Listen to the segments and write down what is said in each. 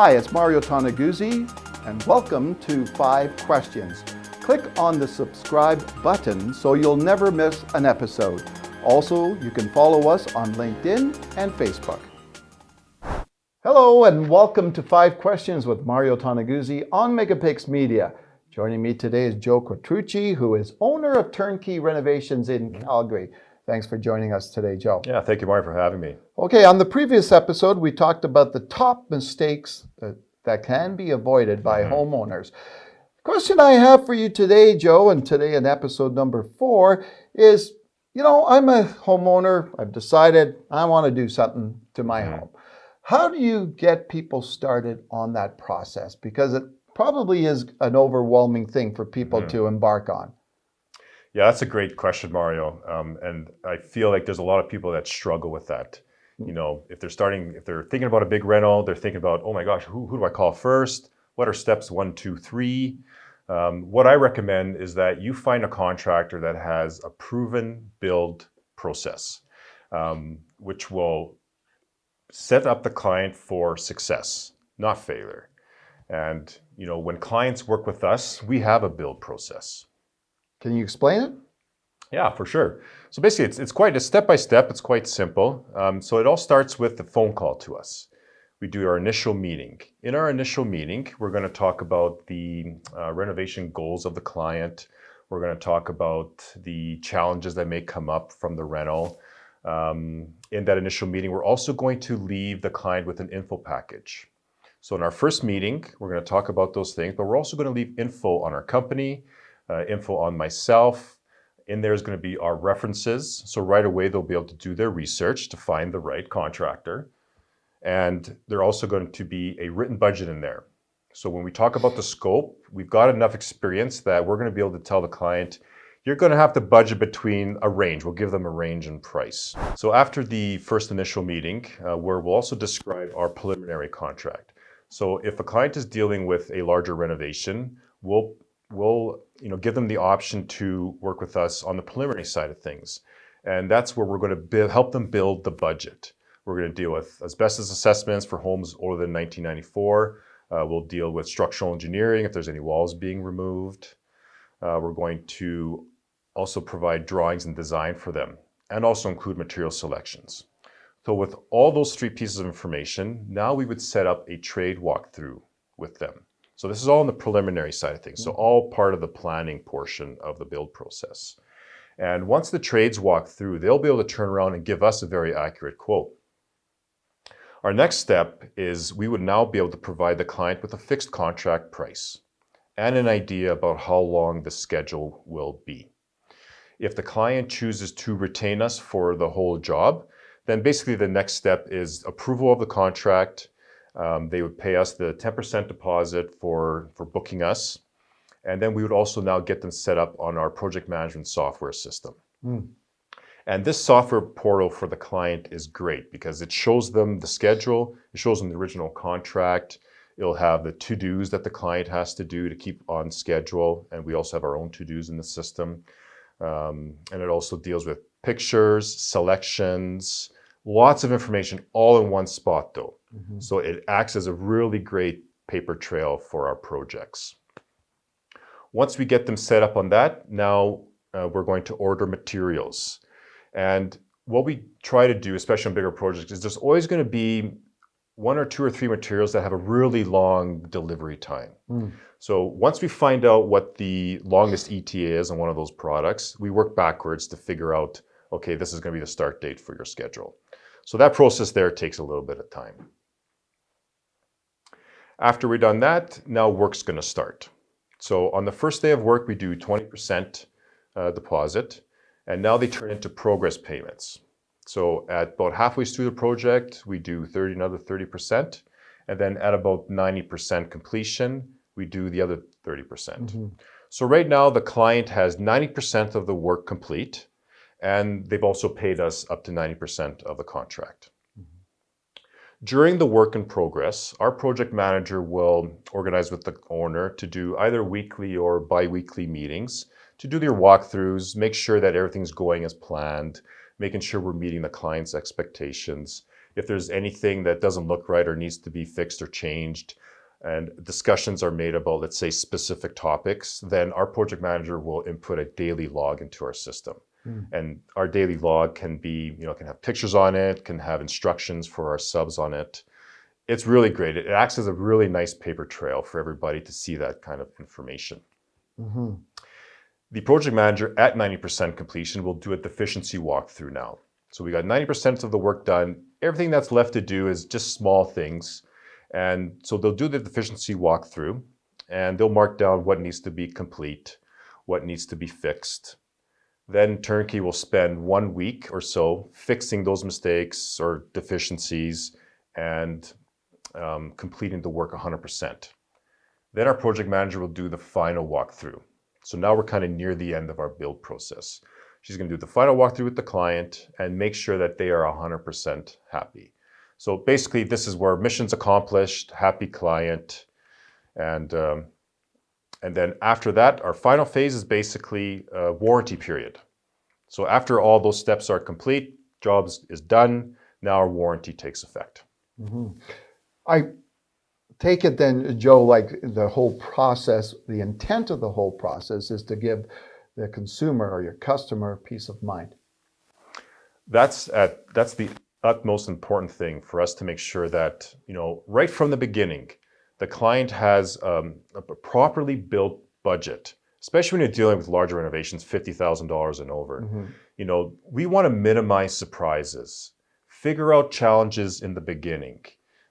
Hi, it's Mario Toneguzzi, and welcome to 5 Questions. Click on the subscribe button so you'll never miss an episode. Also, you can follow us on LinkedIn and Facebook. Hello, and welcome to 5 Questions with Mario Toneguzzi on MegaPixx Media. Joining me today is Joe Quattrucci, who is owner of Turn Key Renovations in Calgary. Thanks for joining us today, Joe. Yeah, thank you, Mario, for having me. Okay, on the previous episode, we talked about the top mistakes that can be avoided by homeowners. The question I have for you today, Joe, and today in episode number 4 is, I'm a homeowner. I've decided I want to do something to my home. How do you get people started on that process? Because it probably is an overwhelming thing for people to embark on. Yeah, that's a great question, Mario. And I feel like there's a lot of people that struggle with that. If they're thinking about a big rental, they're thinking about, oh my gosh, who do I call first? What are steps 1, 2, 3? What I recommend is that you find a contractor that has a proven build process, which will set up the client for success, not failure. And, when clients work with us, we have a build process. Can you explain it? Yeah, for sure. So basically, it's quite a step-by-step. It's quite simple. So it all starts with the phone call to us. We do our initial meeting. In our initial meeting, we're going to talk about the renovation goals of the client. We're going to talk about the challenges that may come up from the rental. In that initial meeting, we're also going to leave the client with an info package. So in our first meeting, we're going to talk about those things, but we're also going to leave info on our company, info on myself. In there is going to be our references. So right away, they'll be able to do their research to find the right contractor. And there's also going to be a written budget in there. So when we talk about the scope, we've got enough experience that we're going to be able to tell the client, you're going to have to budget between a range. We'll give them a range in price. So after the first initial meeting, where we'll also describe our preliminary contract. So if a client is dealing with a larger renovation, we'll give them the option to work with us on the preliminary side of things. And that's where we're going to help them build the budget. We're going to deal with asbestos assessments for homes older than 1994. We'll deal with structural engineering if there's any walls being removed. We're going to also provide drawings and design for them, and also include material selections. So with all those 3 pieces of information, now we would set up a trade walkthrough with them. So this is all on the preliminary side of things. So all part of the planning portion of the build process. And once the trades walk through, they'll be able to turn around and give us a very accurate quote. Our next step is we would now be able to provide the client with a fixed contract price and an idea about how long the schedule will be. If the client chooses to retain us for the whole job, then basically the next step is approval of the contract. They would pay us the 10% deposit for booking us. And then we would also now get them set up on our project management software system. And this software portal for the client is great because it shows them the schedule, it shows them the original contract, it'll have the to-dos that the client has to do to keep on schedule, and we also have our own to-dos in the system. And it also deals with pictures, selections, lots of information all in one spot though. So it acts as a really great paper trail for our projects. Once we get them set up on that, now we're going to order materials. And what we try to do, especially on bigger projects, is there's always going to be 1 or 2 or 3 materials that have a really long delivery time. So once we find out what the longest ETA is on one of those products, we work backwards to figure out, okay, this is going to be the start date for your schedule. So that process there takes a little bit of time. After we've done that, now work's going to start. So on the first day of work, we do 20% deposit, and now they turn into progress payments. So at about halfway through the project, we do another 30%, and then at about 90% completion, we do the other 30%. So right now, the client has 90% of the work complete, and they've also paid us up to 90% of the contract. During the work in progress, our project manager will organize with the owner to do either weekly or bi-weekly meetings to do their walkthroughs, make sure that everything's going as planned, making sure we're meeting the client's expectations. If there's anything that doesn't look right or needs to be fixed or changed, and discussions are made about, let's say, specific topics, then our project manager will input a daily log into our system. And our daily log can be, can have pictures on it, can have instructions for our subs on it. It's really great. It acts as a really nice paper trail for everybody to see that kind of information. The project manager at 90% completion will do a deficiency walkthrough now. So we got 90% of the work done. Everything that's left to do is just small things. And so they'll do the deficiency walkthrough and they'll mark down what needs to be complete, what needs to be fixed. Then Turnkey will spend 1 week or so fixing those mistakes or deficiencies and completing the work 100%. Then our project manager will do the final walkthrough. So now we're kind of near the end of our build process. She's going to do the final walkthrough with the client and make sure that they are 100% happy. So basically, this is where mission's accomplished, happy client, and then after that, our final phase is basically a warranty period. So after all those steps are complete, job is done, now our warranty takes effect. I take it then, Joe, like the whole process, the intent of the whole process is to give the consumer or your customer peace of mind. That's the utmost important thing for us to make sure that, right from the beginning, the client has a properly built budget, especially when you're dealing with larger renovations, $50,000 and over. We want to minimize surprises, figure out challenges in the beginning.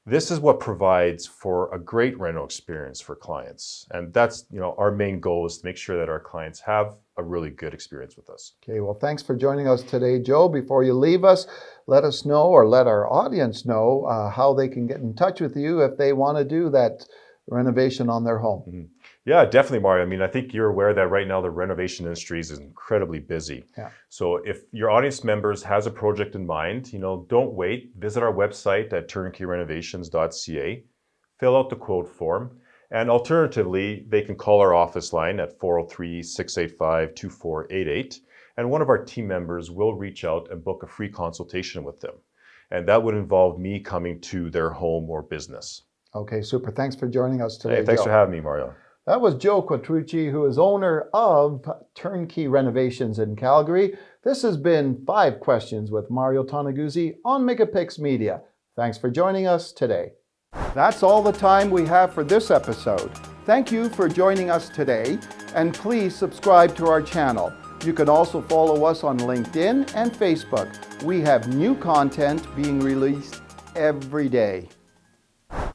This is what provides for a great rental experience for clients. And that's, our main goal is to make sure that our clients have a really good experience with us. Okay, well, thanks for joining us today, Joe. Before you leave us, let us know or let our audience know how they can get in touch with you if they want to do that renovation on their home. Yeah, definitely, Mario. I think you're aware that right now the renovation industry is incredibly busy. Yeah. So if your audience members has a project in mind, don't wait. Visit our website at turnkey.renovations.ca, fill out the quote form, and alternatively, they can call our office line at 403-685-2488, and one of our team members will reach out and book a free consultation with them. And that would involve me coming to their home or business. Okay, super. Thanks for joining us today, Hey, thanks Joe. for having me, Mario. That was Joe Quattrucci, who is owner of Turn Key Renovations in Calgary. This has been 5 Questions with Mario Toneguzzi on MegaPixx Media. Thanks for joining us today. That's all the time we have for this episode. Thank you for joining us today, and please subscribe to our channel. You can also follow us on LinkedIn and Facebook. We have new content being released every day.